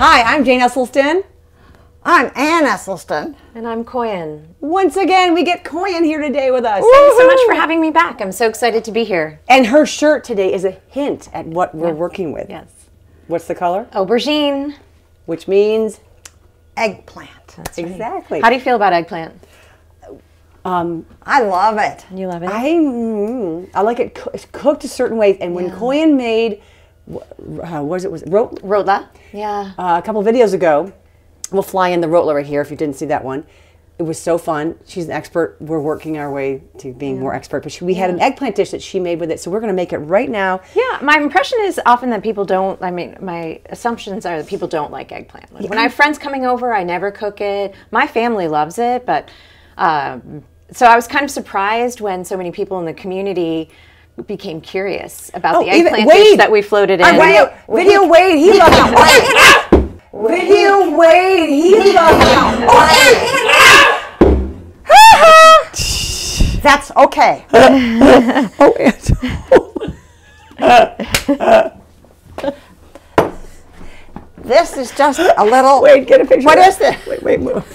Hi, I'm Jane Esselstyn. I'm Ann Esselstyn. And I'm Koyan. Once again, we get Koyan here today with us. Thank you so much for having me back. I'm so excited to be here. And her shirt today is a hint at what we're working with. Yes. What's the color? Aubergine. Which means? Eggplant. That's right. Exactly. How do you feel about eggplant? I love it. You love it? I like it cooked a certain way. And when Koyan made, was Rotla. Yeah. a couple videos ago, we'll fly in the rotla right here if you didn't see that one. It was so fun. She's an expert. We're working our way to being more expert. But we had an eggplant dish that she made with it, so we're going to make it right now. Yeah, my impression is often that people don't, my assumptions are that people don't like eggplant. Like when I have friends coming over, I never cook it. My family loves it, but so I was kind of surprised when so many people in the community became curious about the eggplant dish that we floated in. Video Wade, he loves it. Video Wade, he loves it. That's okay. This is just a little. Wait, get a picture. What is this? Wait, move.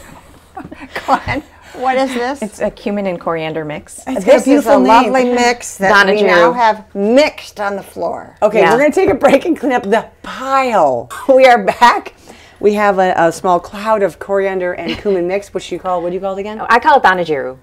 What is this? It's a cumin and coriander mix. This is a lovely mix that we now have mixed on the floor. Okay, we're going to take a break and clean up the pile. We are back. We have a small cloud of coriander and cumin mix, what do you call it again? I call it danajiru.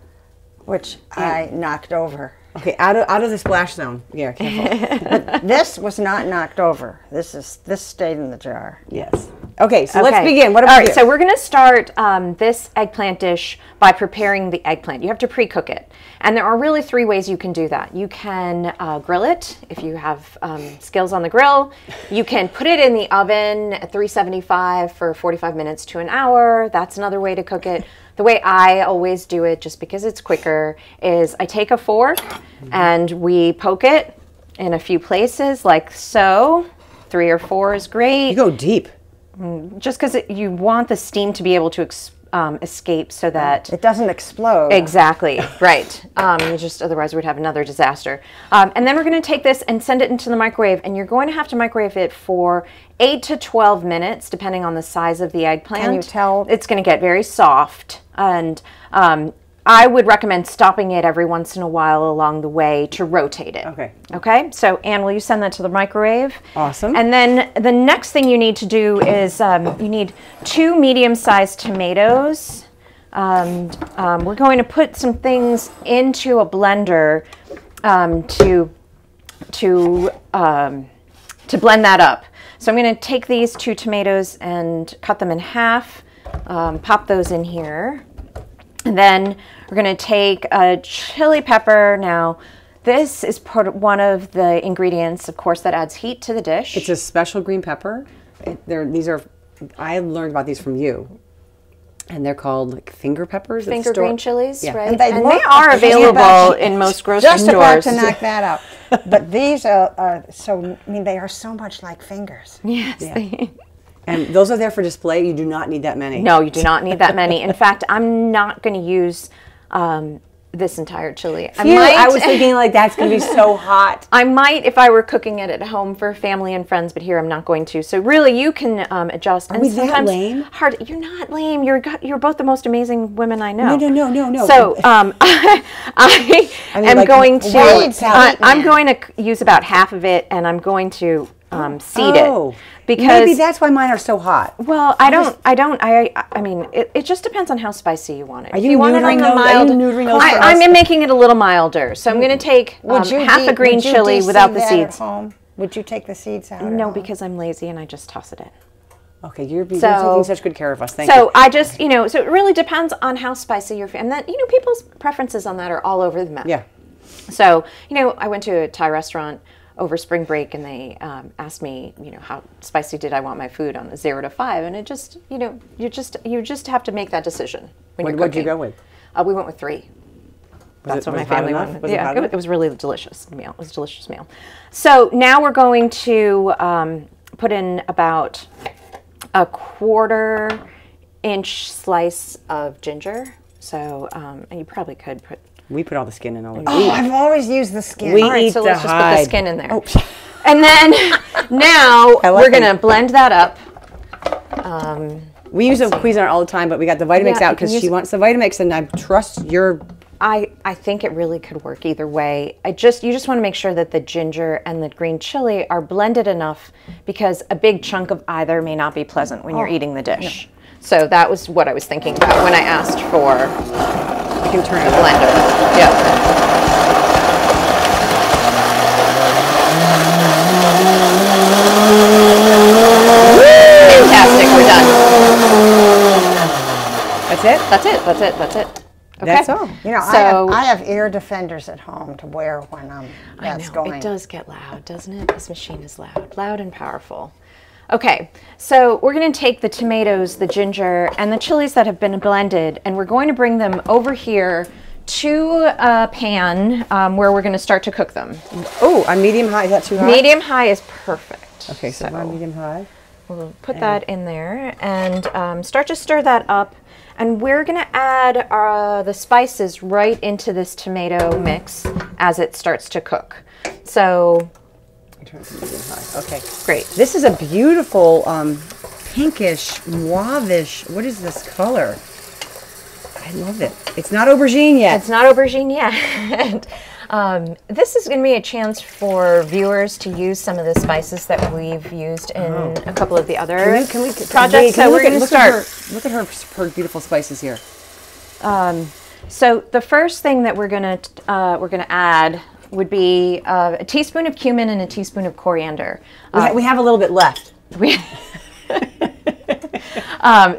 Which I knocked over. Okay, out of the splash zone. Yeah, careful. But this was not knocked over. This stayed in the jar. Yes. Okay, so let's begin. What All right, so we're going to start this eggplant dish by preparing the eggplant. You have to pre-cook it. And there are really three ways you can do that. You can grill it if you have skills on the grill. You can put it in the oven at 375 for 45 minutes to an hour. That's another way to cook it. The way I always do it, just because it's quicker, is I take a fork and we poke it in a few places like so. 3 or 4 is great. You go deep. Just because you want the steam to be able to escape so that it doesn't explode. Exactly, right. Otherwise we'd have another disaster. And then we're going to take this and send it into the microwave, and you're going to have to microwave it for 8 to 12 minutes, depending on the size of the eggplant. Can you tell? It's going to get very soft, and I would recommend stopping it every once in a while along the way to rotate it. Okay. Okay, so Anne, will you send that to the microwave? Awesome. And then the next thing you need to do is you need 2 medium-sized tomatoes. We're going to put some things into a blender to blend that up. So I'm going to take these 2 tomatoes and cut them in half, pop those in here. And then we're going to take a chili pepper. Now, this is one of the ingredients, of course, that adds heat to the dish. It's a special green pepper. I learned about these from you. And they're called like finger peppers. Finger green chilies, right? And they are available in most grocery stores. Just about to knock that out. But these are they are so much like fingers. Yes. Yeah. And those are there for display. You do not need that many. No, you do not need that many. In fact, I'm not going to use this entire chili. I was thinking like that's going to be so hot. I might if I were cooking it at home for family and friends, but here I'm not going to. So really, you can adjust. Are we that lame? You're not lame. You're both the most amazing women I know. No. So I'm going to use about half of it, and I'm going to seed it. Because maybe that's why mine are so hot. Well, I mean, it just depends on how spicy you want it. Are you neutering those? I'm making it a little milder. So I'm going to take half a green chili without the seeds. Would you take the seeds out? No, because I'm lazy and I just toss it in. Okay, you're taking such good care of us. Thank you. So I just, so it really depends on how spicy you're feeling. And that, people's preferences on that are all over the map. Yeah. So, I went to a Thai restaurant over spring break, and they asked me, how spicy did I want my food on a 0 to 5, and it just, you just have to make that decision when you're cooking. What did you go with? We went with 3. That's what my family went with. Yeah, it was really delicious meal. It was a delicious meal. So now we're going to put in about a 1/4 inch slice of ginger. So, and you probably could put. We put all the skin in all of it. Oh, I've always used the skin. All right, so let's just put the skin in there. Oh. And then now we're going to blend that up. We use a Cuisinart all the time, but we got the Vitamix out because she wants the Vitamix, and I trust your... I think it really could work either way. You just want to make sure that the ginger and the green chili are blended enough, because a big chunk of either may not be pleasant when you're eating the dish. Yeah. So that was what I was thinking about when I asked for you can turn it blender. Yeah. Fantastic, we're done. That's it? That's it, that's it, that's it. Okay. That's all. You know, so, I have ear defenders at home to wear when that's going. It does get loud, doesn't it? This machine is loud and powerful. Okay, so we're going to take the tomatoes, the ginger, and the chilies that have been blended, and we're going to bring them over here to a pan where we're going to start to cook them. Oh, on medium high, is that too high? Medium high is perfect. Okay, so on medium high. We'll put that in there and start to stir that up. And we're going to add the spices right into this tomato mix as it starts to cook. So, okay, great. This is a beautiful pinkish, mauve-ish. What is this color? I love it. It's not aubergine yet. It's not aubergine yet. This is going to be a chance for viewers to use some of the spices that we've used in a couple of the other projects. So we're going to start. Look at her beautiful spices here. So the first thing that we're going to add would be a teaspoon of cumin and a teaspoon of coriander. We have a little bit left.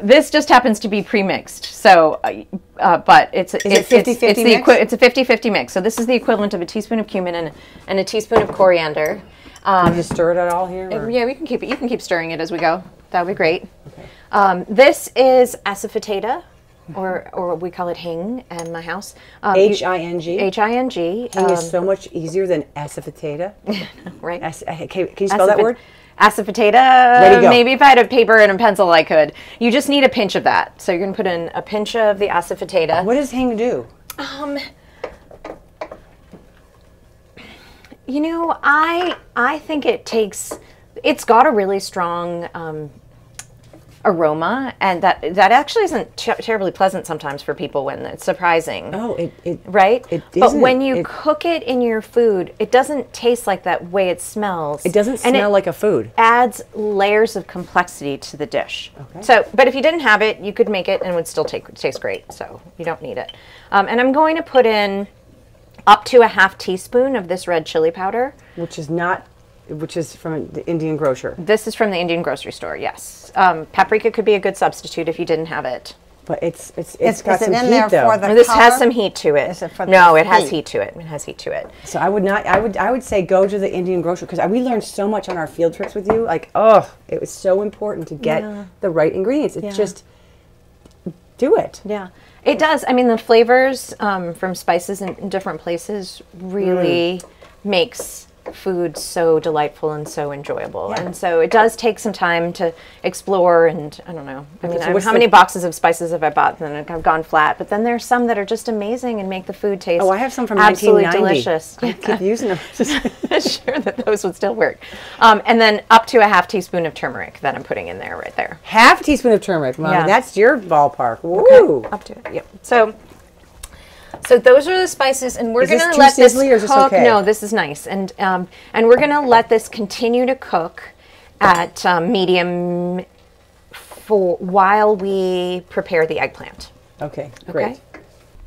This just happens to be pre-mixed, so but it's a 50-50 mix. So this is the equivalent of a teaspoon of cumin and a teaspoon of coriander. Can you just stir it at all here? Or? Yeah, we can keep it. You can keep stirring it as we go. That would be great. Okay. This is asafetida, or we call it hing in my house. H-I-N-G. H-I-N-G. Hing is so much easier than asafetida. Right. Can you spell that word? Asafetida, maybe if I had a paper and a pencil I could. You just need a pinch of that. So you're going to put in a pinch of the asafetida. What does hing do? You know, I think it's got a really strong aroma, and that actually isn't terribly pleasant sometimes for people when it's surprising. Oh, right? It but when you cook it in your food, it doesn't taste like that way it smells. It doesn't smell like a food. Adds layers of complexity to the dish. Okay. So, but if you didn't have it, you could make it and it would still taste great. So you don't need it. And I'm going to put in up to a ½ teaspoon of this red chili powder, which is from the Indian grocer. This is from the Indian grocery store, yes. Paprika could be a good substitute if you didn't have it. But it's got some heat though. This has some heat to it. No, it has heat to it. It has heat to it. So I would say go to the Indian grocery, because we learned so much on our field trips with you. Like, oh, it was so important to get the right ingredients. It's just do it. Yeah. It does. I mean, the flavors from spices in different places really makes food so delightful and so enjoyable. And so it does take some time to explore, and I don't know. I mean, how many boxes of spices have I bought and then I've gone flat? But then there's some that are just amazing and make the food taste I have some from absolutely 1990. delicious. I keep using them. Sure that those would still work. And then up to a ½ teaspoon of turmeric that I'm putting in there right there. ½ teaspoon of turmeric, Mom. Yeah. That's your ballpark. Woo! Okay. Up to it. Yep. So those are the spices, and we're going to let this cook. Okay? No, this is nice, and we're going to let this continue to cook at medium while we prepare the eggplant. Okay, great.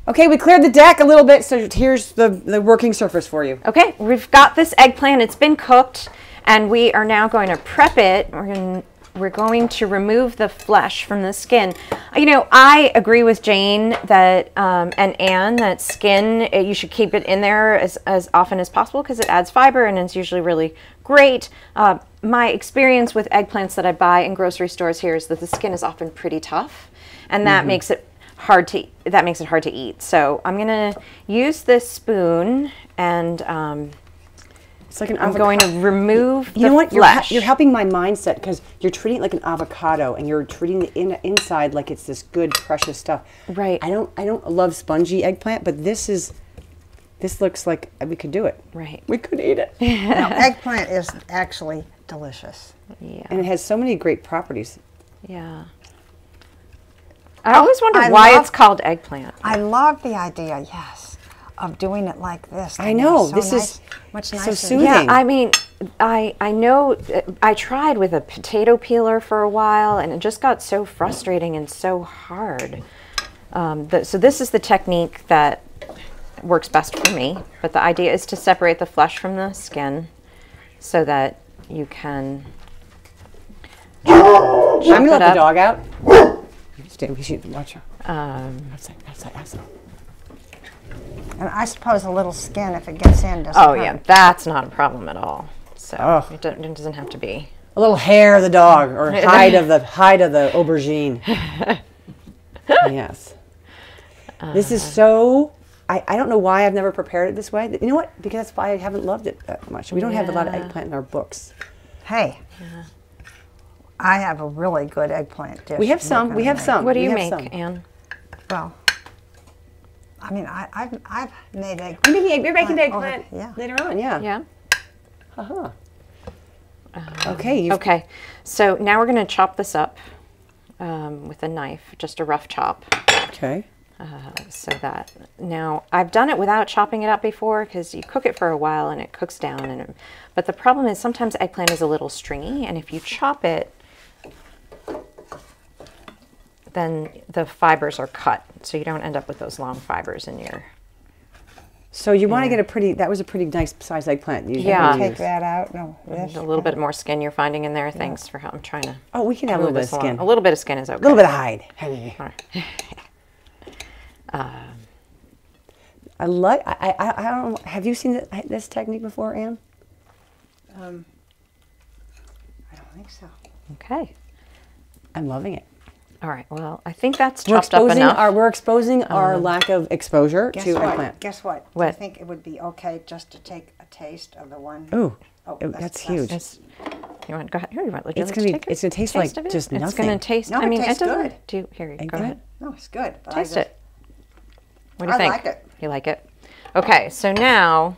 Okay, we cleared the deck a little bit, so here's the working surface for you. Okay, we've got this eggplant. It's been cooked, and we are now going to prep it. We're going to remove the flesh from the skin. You know, I agree with Jane that and Anne that skin, you should keep it in there as often as possible, because it adds fiber and it's usually really great. My experience with eggplants that I buy in grocery stores here is that the skin is often pretty tough, and that makes it hard to eat. So I'm going to use this spoon, and it's like an I'm going to remove the You know what? flesh. You're helping my mindset, because you're treating it like an avocado, and you're treating the inside like it's this good, precious stuff. Right. I don't love spongy eggplant, but this looks like we could do it. Right. We could eat it. Eggplant is actually delicious. Yeah. And it has so many great properties. Yeah. I always wondered why it's called eggplant. I love the idea, yes, of doing it like this. I know, So this nice, is much so nicer. soothing. Yeah, I mean, I know I tried with a potato peeler for a while, and it just got so frustrating and so hard. So this is the technique that works best for me. But the idea is to separate the flesh from the skin, so that you can. I'm gonna let the dog out. We should watch her. Outside. And I suppose a little skin, if it gets in, doesn't Oh hurt. yeah, that's not a problem at all. So Oh. it doesn't have to be. A little hair of the dog, or hide of the aubergine. Yes. This is so. I don't know why I've never prepared it this way. You know what? Because that's why I haven't loved it that much. We don't have a lot of eggplant in our books. Hey, I have a really good eggplant dish. We have some. We have some. What do We you have make, some. Anne? Well, I mean, I've made eggplant. You're making eggplant yeah. later on. Yeah. Yeah. Uh-huh. Okay. Okay. So now we're going to chop this up with a knife, just a rough chop. Okay. So that now I've done it without chopping it up before, because you cook it for a while and it cooks down. But the problem is sometimes eggplant is a little stringy, and if you chop it, then the fibers are cut, so you don't end up with those long fibers in your. So you want to get that was a pretty nice sized eggplant. Yeah. Take that out. No, this. A little bit more skin you're finding in there. Thanks for how I'm trying to. Oh, we can have a little bit of this skin. along. A little bit of skin is okay. A little bit of hide. I like. I don't know. Have you seen this technique before, Anne? I don't think so. Okay. I'm loving it. All right. Well, I think that's chopped up enough. We're exposing our lack of exposure Guess to what? eggplant. Guess what? Do What? you think it would be okay just to take a taste of the one? Ooh, Oh, that's huge. You want to go ahead? Here, you want It's gonna be. take It's gonna taste like of it? just It's nothing. going to taste. No, I it mean, tastes it doesn't good. do. Here, go Eggplant? ahead. No, it's good. But Taste I it. What do you I think? like it. You like it? Okay, so now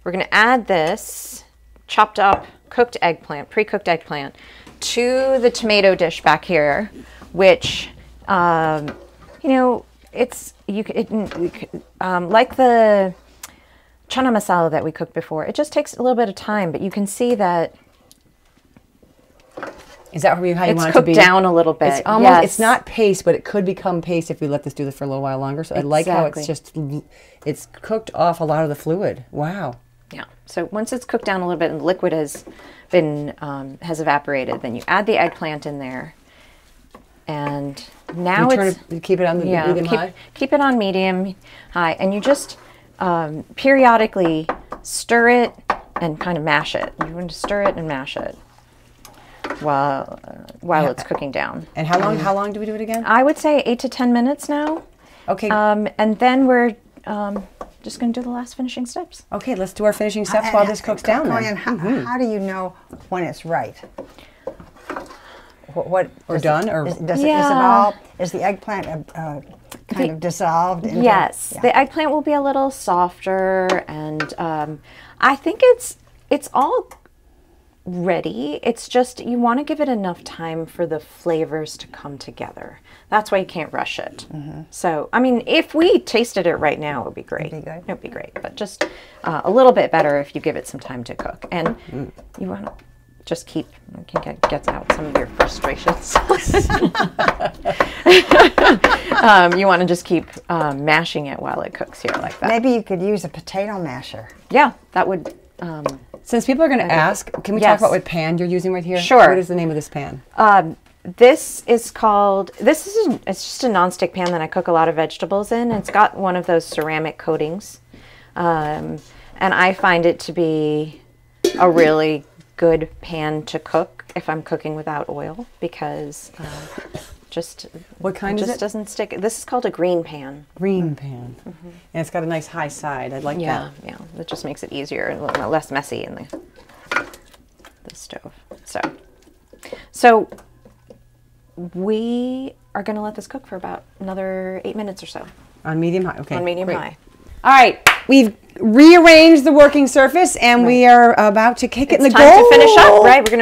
we're going to add this chopped up cooked eggplant, pre-cooked eggplant, to the tomato dish back here, which, you know, it's like the chana masala that we cooked before. It just takes a little bit of time, but you can see that Is that how you want it's it to cooked be? down a little bit. It's almost. Yes. It's not paste, but it could become paste if we let this do this for a little while longer. So I like how it's Exactly. it's cooked off a lot of the fluid. Wow. Yeah. So once it's cooked down a little bit and the liquid has been has evaporated, then you add the eggplant in there, and now You keep it on the medium high. keep it on medium high, and you just periodically stir it and kind of mash it. You want to stir it and mash it while it's cooking down. And how long? How long do we do it again? I would say 8 to 10 minutes now. Okay. And then we're just going to do the last finishing steps. Okay. Let's do our finishing steps while this cooks down. Coriander, Then. how do you know when it's right? What Or done, or is it Yeah. all? Is the eggplant kind of dissolved? Into, Yes, yeah. the eggplant will be a little softer, and I think it's all ready. It's just you want to give it enough time for the flavors to come together. That's why you can't rush it. So, I mean, if we tasted it right now, it would be great. It'd be good. It would be great, but just a little bit better if you give it some time to cook. And you want to just keep gets out some of your frustrations. You want to just keep mashing it while it cooks here like that. Maybe you could use a potato masher. Yeah, that would. since people are going to ask, can we Yes. talk about what pan you're using right here? Sure. What is the name of this pan? It's just a nonstick pan that I cook a lot of vegetables in. It's got one of those ceramic coatings, and I find it to be a really good pan to cook if I'm cooking without oil, because What kind it is just it? doesn't stick. This is called a green pan. Green pan. And it's got a nice high side. I like Yeah, that. yeah. It just makes it easier and a little less messy in the stove. So we are going to let this cook for about another 8 minutes or so On medium high. Okay. on medium great. high. All right. rearranged the working surface, and we are about to kick it in the It's time goal. to finish up, right? We're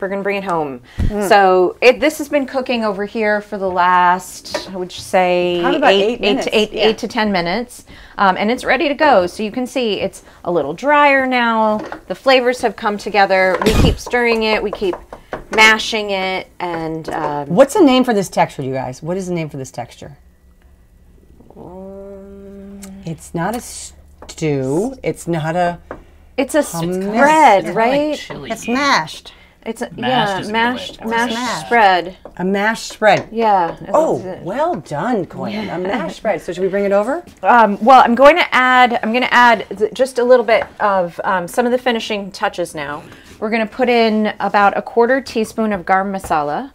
gonna bring it home. So this has been cooking over here for the last, I would say, Probably about 8 minutes. eight to 10 minutes, and it's ready to go. So you can see it's a little drier now. The flavors have come together. We keep stirring it. We keep mashing it, and What's the name for this texture, you guys? What is the name for this texture? It's not a stew. It's not a. it's a Hummus. spread, It's right? like chili. It's mashed. It's a, Mashed is a good way mashed to put it. mashed spread. A mashed spread. Yeah. Oh, well done, Coyan. A mashed spread. So should we bring it over? Well, I'm going to add just a little bit of some of the finishing touches now. We're going to put in about 1/4 teaspoon of garam masala.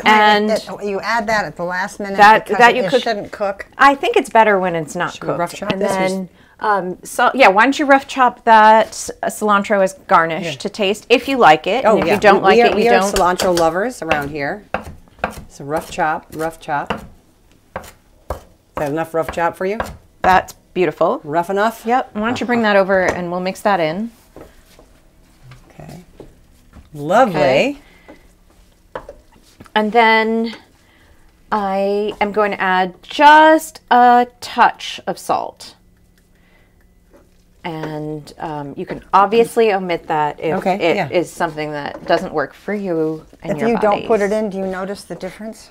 And you add that at the last minute That- because that you it could- shouldn't cook. I think it's better when it's not Should we cooked. rough chop and this? then, so yeah, why don't you rough chop that cilantro as garnish to taste, if you like it. And if you don't like it, we you are don't. cilantro lovers around here. So rough chop, rough chop. Is that enough rough chop for you? That's beautiful. Rough enough? Yep. Why don't you bring that over and we'll mix that in. Okay. Lovely. Okay. And then I am going to add just a touch of salt. And you can obviously omit that if it is something that doesn't work for you and If your you don't bodies. put it in, do you notice the difference?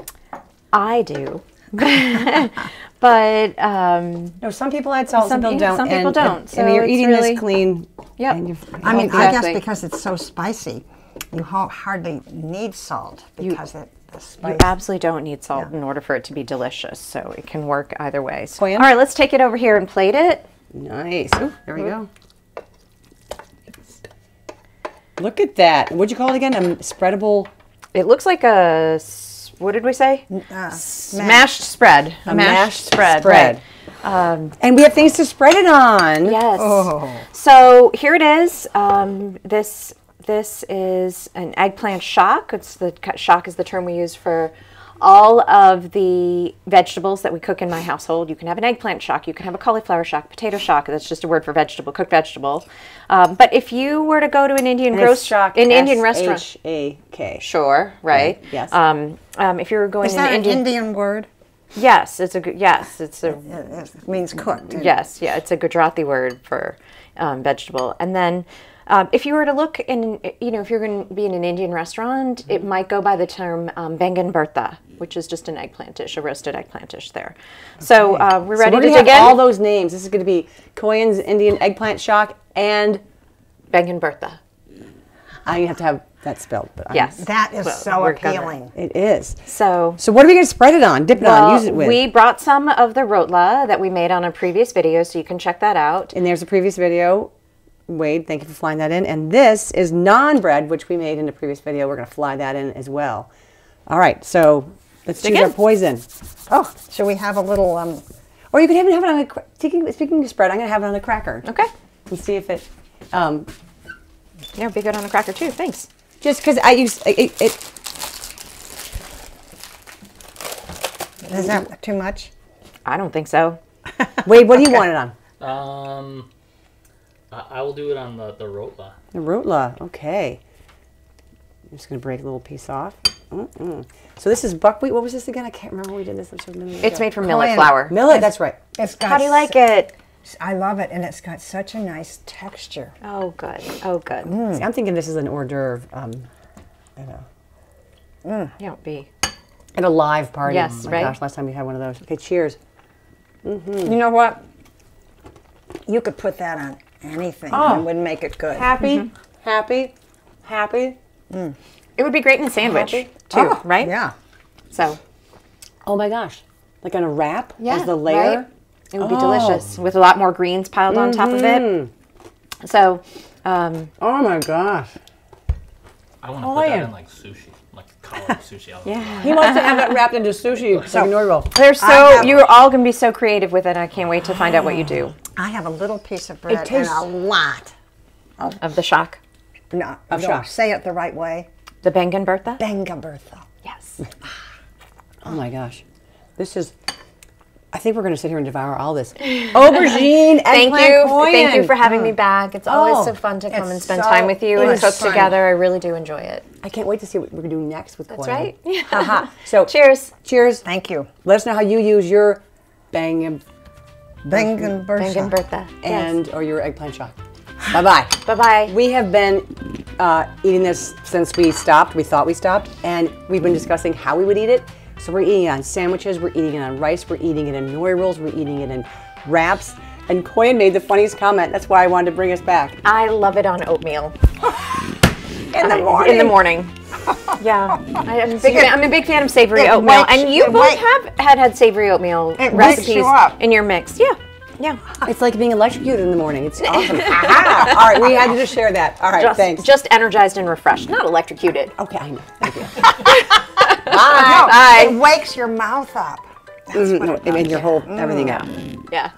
I do. But No, some people add salt, some people don't. some people don't. And you're So it's eating really- this clean. Yep. And I mean, I Exactly. guess because it's so spicy, you hardly need salt because the spice. You absolutely don't need salt in order for it to be delicious. So it can work either way. So, all Coyan? right, let's take it over here and plate it. Nice. Ooh, there we go. Look at that. What'd you call it again? A spreadable. It looks like a, what did we say? Mashed spread. A mashed spread. Right. And we have things to spread it on. Yes. Oh. So here it is. This is an eggplant shock. Shock is the term we use for all of the vegetables that we cook in my household. You can have an eggplant shock. You can have a cauliflower shock, potato shock. That's just a word for vegetable, cooked vegetable. But if you were to go to an Indian Indian restaurant, S-H-A-K. sure, right? Yes. If you were going Is to that an an Indian word? yes, it's a good yes, it's a It means cooked. yes, yeah, it's a Gujarati word for vegetable. And then if you were to look in, if you're going to be in an Indian restaurant, it might go by the term Baingan Bharta, which is just an eggplant dish, a roasted eggplant dish there. So we're ready to gonna dig have in. all those names. This is going to be Coyan's Indian Eggplant Shock and Baingan Bharta. I have to have that spelled. But Yes. That is so we're gonna- appealing. it is. So So what are we going to spread it on? Dip it on? Use it with? we brought some of the rotla that we made on a previous video, so you can check that out. And there's a previous video. Wade, thank you for flying that in. And this is naan bread, which we made in the previous video. We're going to fly that in as well. All right, so let's choose our in. poison. Oh, should we have a little? Or you could even have it on a, speaking of spread, I'm going to have it on a cracker. Okay. And see if it, Yeah, it'd be good on a cracker too. Thanks. just because I use it. Is that too much? I don't think so. Wade, what do you want it on? I will do it on the rotla. The rotla, okay. I'm just going to break a little piece off. So this is buckwheat. What was this again? I can't remember when we did this. It's made from millet Coyan. flour. millet. That's right. It's got How do you like it? I love it, and it's got such a nice texture. Oh, good. Oh, good. See, I'm thinking this is an hors d'oeuvre. Yeah, be. At a live party. Yes, oh my right? gosh, last time we had one of those. Okay, cheers. You know what? You could put that on anything and it would make it good. Happy, happy, happy. It would be great in a sandwich Happy? too, right? Yeah. So Oh my gosh. Like on a wrap yeah, as the layer. right? It would be delicious with a lot more greens piled on top of it. So, Oh my gosh. I want to put that in like sushi, like collar sushi. yeah. He wants to have that wrapped into sushi, like a nori roll. They're have- you're all going to be so creative with it. I can't wait to find out what you do I have a little piece of bread and tastes- a lot. of the shock. No, shock. say it the right way. The Baingan Bharta? Baingan Bharta. Yes. Oh my gosh. This is I think we're going to sit here and devour all this. Aubergine, Thank eggplant, you. Korean. Thank you for having me back. It's always so fun to come and spend time with you and cook together. I really do enjoy it. I can't wait to see what we're going to do next with That's Korean. right. Yeah. So Cheers. Cheers. Thank you. Let us know how you use your Baingan Baingan Baingan Bharta. Bharta. and or your eggplant shak. Bye-bye. Bye-bye. We have been eating this since we stopped. We thought we stopped, and we've been discussing how we would eat it. So we're eating it on sandwiches, we're eating it on rice, we're eating it in nori rolls, we're eating it in wraps. And Koyan made the funniest comment. That's why I wanted to bring us back. I love it on oatmeal. In the morning. In the morning. Yeah. I'm a big fan of savory oatmeal. And you both have had savory oatmeal recipes in your mix. Yeah. Yeah. It's like being electrocuted in the morning. It's awesome. All right, we had to just share that. All right, thanks. Just energized and refreshed, not electrocuted. Okay, I know. Thank you. Bye. It wakes your mouth up. That's what it does. And your whole everything out. Yeah.